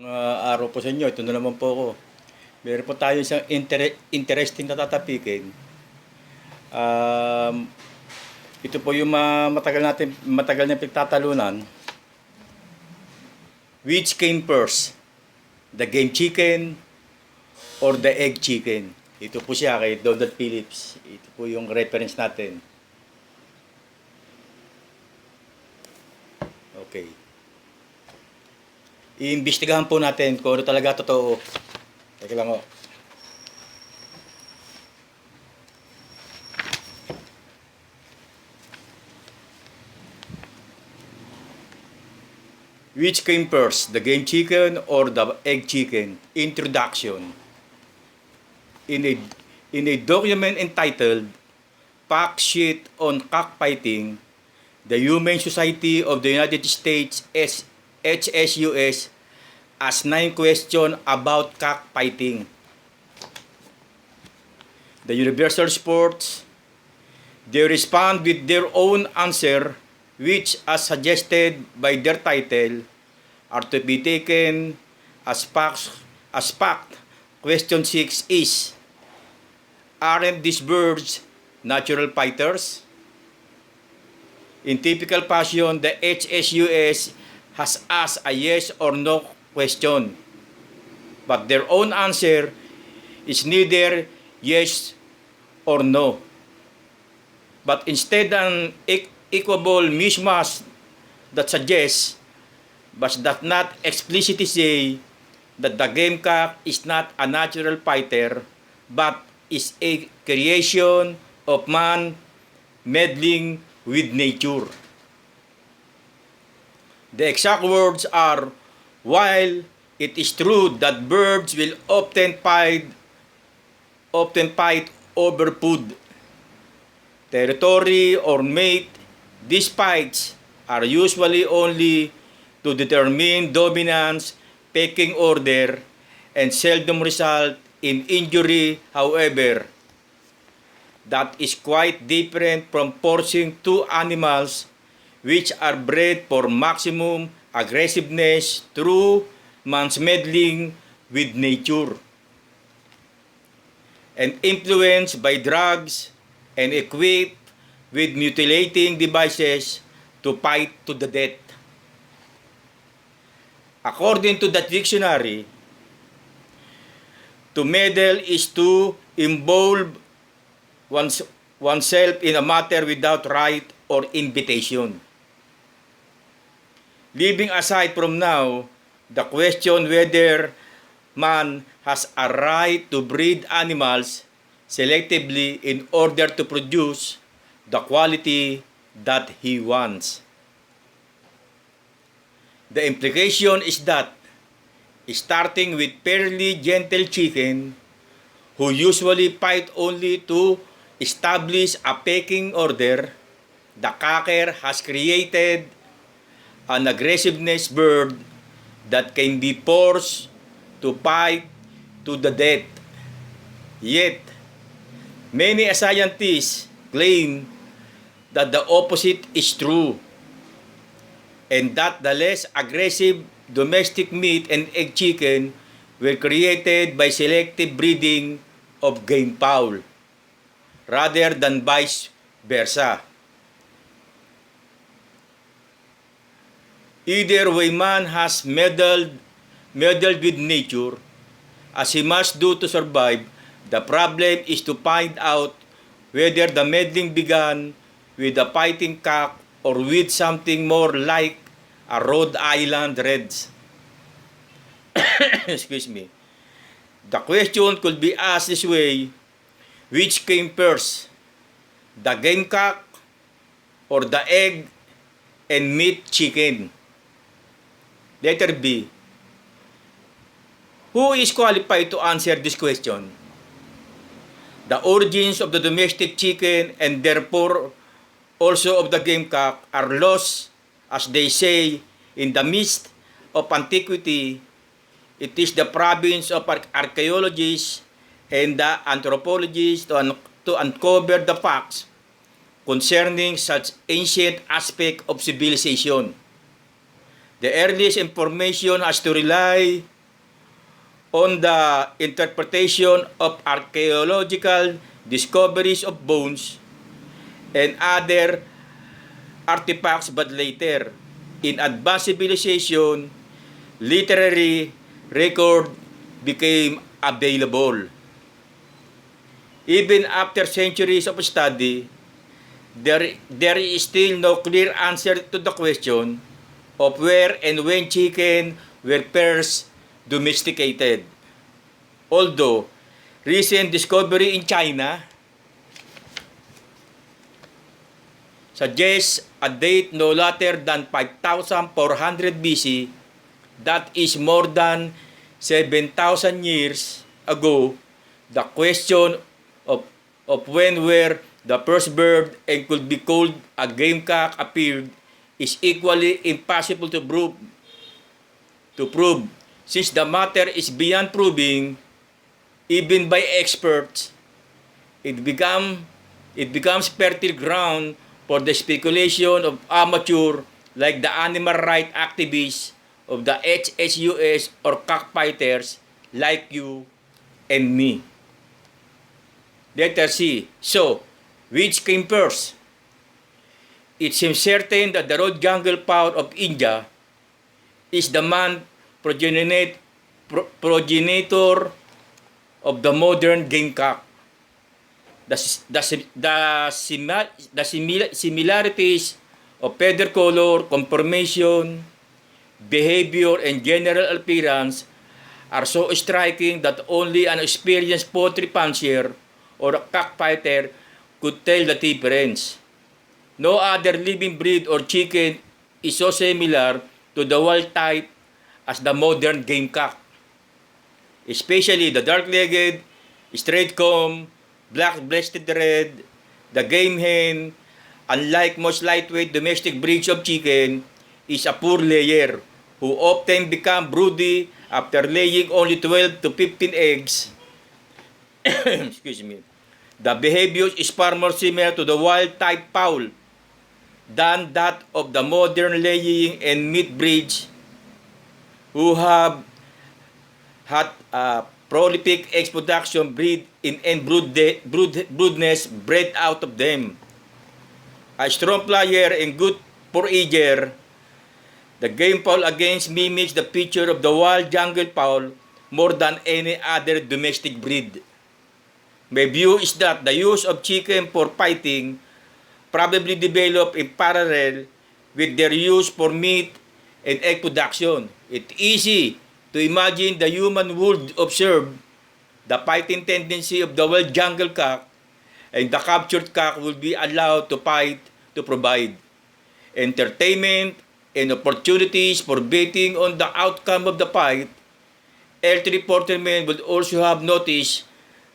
Araw po sa inyo, ito na naman po ako. Meron po tayo isang interesting na tatapikin. Um, Ito po yung matagal na pagtatalunan. Which came first? The game chicken or the egg chicken? Ito po siya kay Donald Phillips. Ito po yung reference natin. Okay. Iimbestigahan po natin kung ano talaga totoo. Teka lang o. Which came first, the game chicken or the egg chicken? Introduction. In a document entitled Fact Sheet on Cockfighting, the Humane Society of the United States HSUS asked 9 questions about cockfighting. The Universal Sports, they respond with their own answer, which, as suggested by their title, are to be taken as fact. Question 6 is, aren't these birds natural fighters? In typical fashion, the HSUS has asked a yes or no question, but their own answer is neither yes or no, but instead an equable mismatch that suggests but does not explicitly say that the gamecock is not a natural fighter but is a creation of man meddling with nature. The exact words are, while it is true that birds will often fight over food, territory, or mate, these fights are usually only to determine dominance, pecking order, and seldom result in injury. However, that is quite different from forcing two animals which are bred for maximum aggressiveness through man's meddling with nature and influenced by drugs and equipped with mutilating devices to fight to the death. According to the dictionary, to meddle is to involve oneself in a matter without right or invitation. Leaving aside from now the question whether man has a right to breed animals selectively in order to produce the quality that he wants. The implication is that, starting with fairly gentle chicken, who usually fight only to establish a pecking order, the cocker has created an aggressiveness bird that can be forced to fight to the death. Yet, many scientists claim that the opposite is true, and that the less aggressive domestic meat and egg chicken were created by selective breeding of game fowl, rather than vice versa. Either way, man has meddled with nature, as he must do to survive. The problem is to find out whether the meddling began with a fighting cock or with something more like a Rhode Island Reds. Excuse me. The question could be asked this way: which came first, the gamecock or the egg and meat chicken? Letter B. Who is qualified to answer this question? The origins of the domestic chicken and therefore also of the gamecock are lost, as they say, in the mist of antiquity. It is the province of archaeologists and the anthropologists to uncover the facts concerning such ancient aspect of civilization. The earliest information has to rely on the interpretation of archaeological discoveries of bones and other artifacts, but later, in advanced civilization, literary record became available. Even after centuries of study, there is still no clear answer to the question of where and when chicken were first domesticated. Although recent discovery in China suggests a date no later than 5,400 BC, that is more than 7,000 years ago, the question of when were the first bird and could be called a gamecock appeared is equally impossible to prove. Since the matter is beyond proving, even by experts, it becomes fertile ground for the speculation of amateur like the animal rights activists of the HSUS or cockfighters like you and me. Letter C. So, which came first? It seems certain that the road jungle fowl of India is the progenitor of the modern gamecock. The similarities of feather color, conformation, behavior, and general appearance are so striking that only an experienced poultry fancier or a cockfighter could tell the difference. No other living breed or chicken is so similar to the wild type as the modern gamecock, especially the dark-legged, straight-comb, black-breasted red, the game hen. Unlike most lightweight domestic breeds of chicken, is a poor layer who often become broody after laying only 12 to 15 eggs. Excuse me. The behavior is far more similar to the wild type fowl than that of the modern laying and meat breeds who have had prolific egg production breed in and broodness bred out of them. A strong flyer and good forager, the game fowl against mimics the feature of the wild jungle fowl more than any other domestic breed. My view is that the use of chicken for fighting probably developed in parallel with their use for meat and egg production. It's easy to imagine the human would observe the fighting tendency of the wild jungle cock, and the captured cock will be allowed to fight to provide entertainment and opportunities for betting on the outcome of the fight. Elderly portermen would also have noticed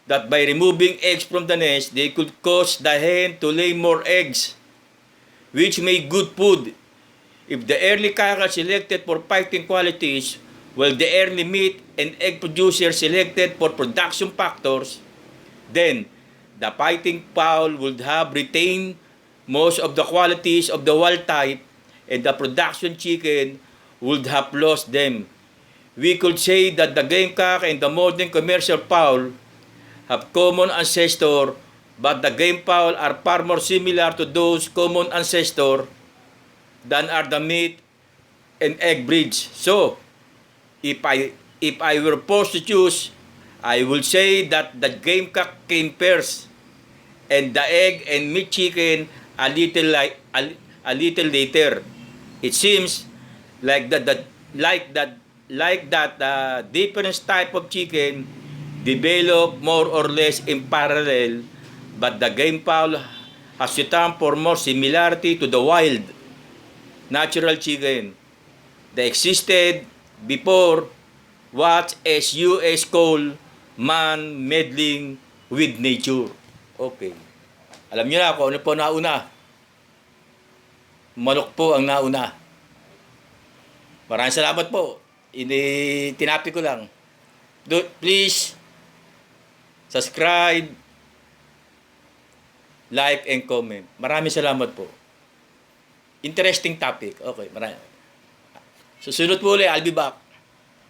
that by removing eggs from the nest, they could cause the hen to lay more eggs, which made good food. If the early cock are selected for fighting qualities, while the early meat and egg producers selected for production factors, then the fighting fowl would have retained most of the qualities of the wild type, and the production chicken would have lost them. We could say that the gamecock and the modern commercial fowl have common ancestor, but the game fowl are far more similar to those common ancestor than are the meat and egg breeds. So, if I were forced to choose, I would say that the gamecock came first, and the egg and meat chicken a little later. It seems like that different type of chicken develop more or less in parallel, but the game fowl has to term for more similarity to the wild natural chicken that existed before what SUS call man meddling with nature. Okay. Alam niyo na kung ano po nauna. Manok po ang nauna. Maraming salamat po. Tinapi ko lang. Please subscribe, like, and comment. Maraming salamat po. Interesting topic. Okay, maraming. Susunod po ulit, I'll be back.